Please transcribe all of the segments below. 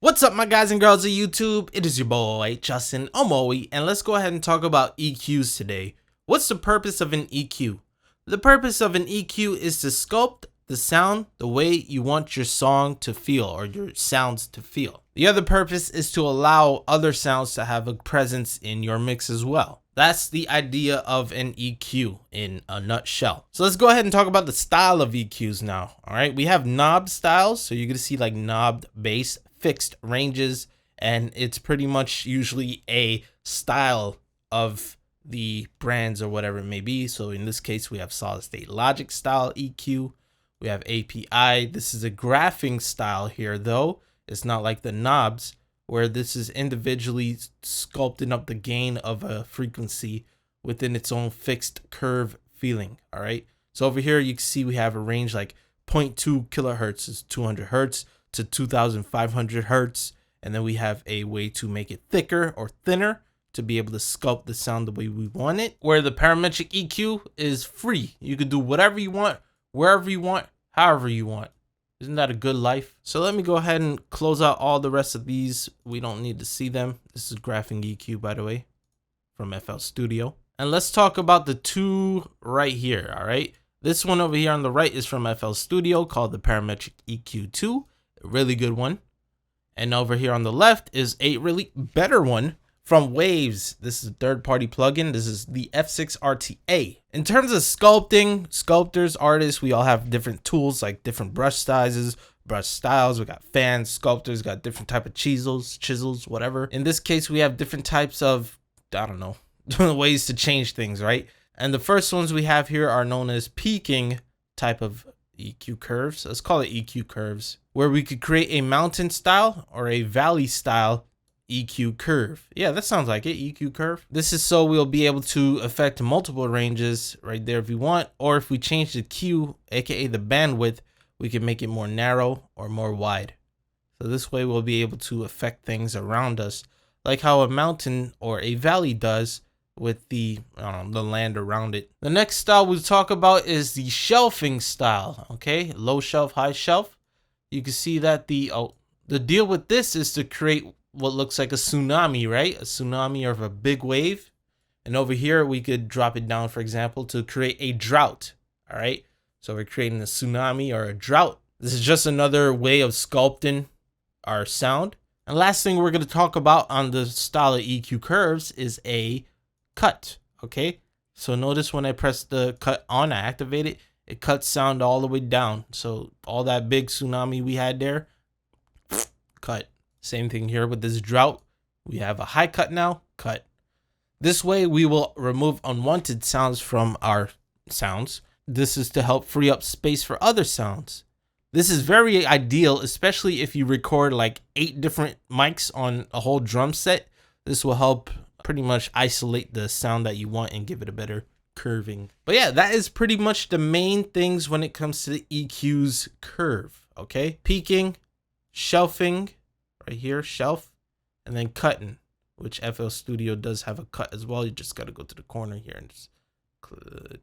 What's up, my guys and girls of YouTube? It is your boy Justin Omoe, and let's go ahead and talk about EQs today. What's the purpose of an EQ? The purpose of an EQ is to sculpt the sound the way you want your song to feel, or your sounds to feel. The other purpose is to allow other sounds to have a presence in your mix as well. That's the idea of an EQ in a nutshell. So let's go ahead and talk about the style of EQs now. All right, we have knob styles, so you're gonna see like knobbed bass, fixed ranges, and it's pretty much usually a style of the brands or whatever it may be. So in this case, we have Solid State Logic style EQ. We have API. This is a graphing style here, though. It's not like the knobs, where this is individually sculpting up the gain of a frequency within its own fixed curve feeling. All right. So over here, you can see we have a range like 0.2 kilohertz is 200 hertz to 2,500 hertz. And then we have a way to make it thicker or thinner to be able to sculpt the sound the way we want it. Where the parametric EQ is free. You can do whatever you want, wherever you want, however you want. Isn't that a good life? So let me go ahead and close out all the rest of these. We don't need to see them. This is graphing EQ, by the way, from FL Studio. And let's talk about the two right here, all right? This one over here on the right is from FL Studio called the Parametric EQ2, a really good one. And over here on the left is a really better one from Waves. This is a third-party plugin. This is the F6 RTA. In terms of sculpting, sculptors, artists, we all have different tools, like different brush sizes, brush styles. We got fans, sculptors, got different type of chisels, whatever. In this case, we have different types of, I don't know, ways to change things, right? And the first ones we have here are known as peaking type of EQ curves. Let's call it EQ curves, where we could create a mountain style or a valley style EQ curve. Yeah, that sounds like it, EQ curve. This is so we'll be able to affect multiple ranges right there if we want, or if we change the Q, aka the bandwidth, we can make it more narrow or more wide. So this way we'll be able to affect things around us, like how a mountain or a valley does with the land around it. The next style we'll talk about is the shelving style. Okay, low shelf, high shelf. You can see that the deal with this is to create what looks like a tsunami, right? A tsunami of a big wave. And over here, we could drop it down, for example, to create a drought. All right. So we're creating a tsunami or a drought. This is just another way of sculpting our sound. And last thing we're going to talk about on the style of EQ curves is a cut. Okay. So notice when I press the cut on, I activate it, it cuts sound all the way down. So all that big tsunami we had there, cut. Same thing here with this drought. We have a high cut now, cut. This way we will remove unwanted sounds from our sounds. This is to help free up space for other sounds. This is very ideal, especially if you record like 8 different mics on a whole drum set. This will help pretty much isolate the sound that you want and give it a better curving. But yeah, that is pretty much the main things when it comes to the EQ's curve. Okay, peaking, shelving, right here, shelf, and then cutting, which FL Studio does have a cut as well. You just got to go to the corner here and just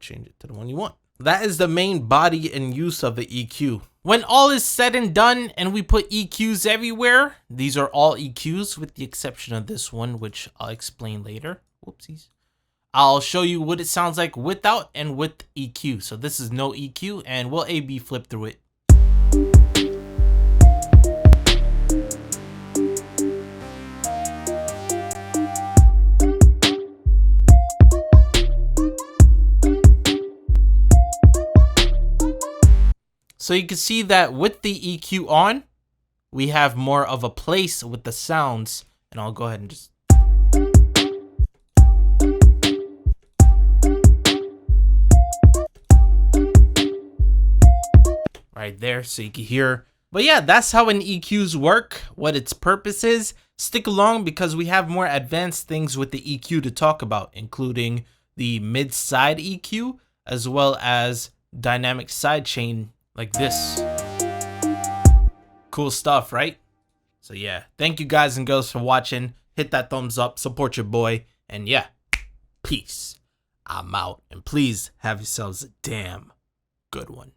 change it to the one you want. That is the main body and use of the EQ. When all is said and done and we put EQs everywhere, these are all EQs with the exception of this one, which I'll explain later. Whoopsies. I'll show you what it sounds like without and with EQ. So this is no EQ, and we'll A/B flip through it. So you can see that with the EQ on, we have more of a place with the sounds. And I'll go ahead and just. Right there, so you can hear. But yeah, that's how an EQs work, what its purpose is. Stick along because we have more advanced things with the EQ to talk about, including the mid-side EQ, as well as dynamic sidechain like this. Cool stuff, right? So yeah, thank you guys and girls for watching. Hit that thumbs up, support your boy, and yeah, peace. I'm out, and please have yourselves a damn good one.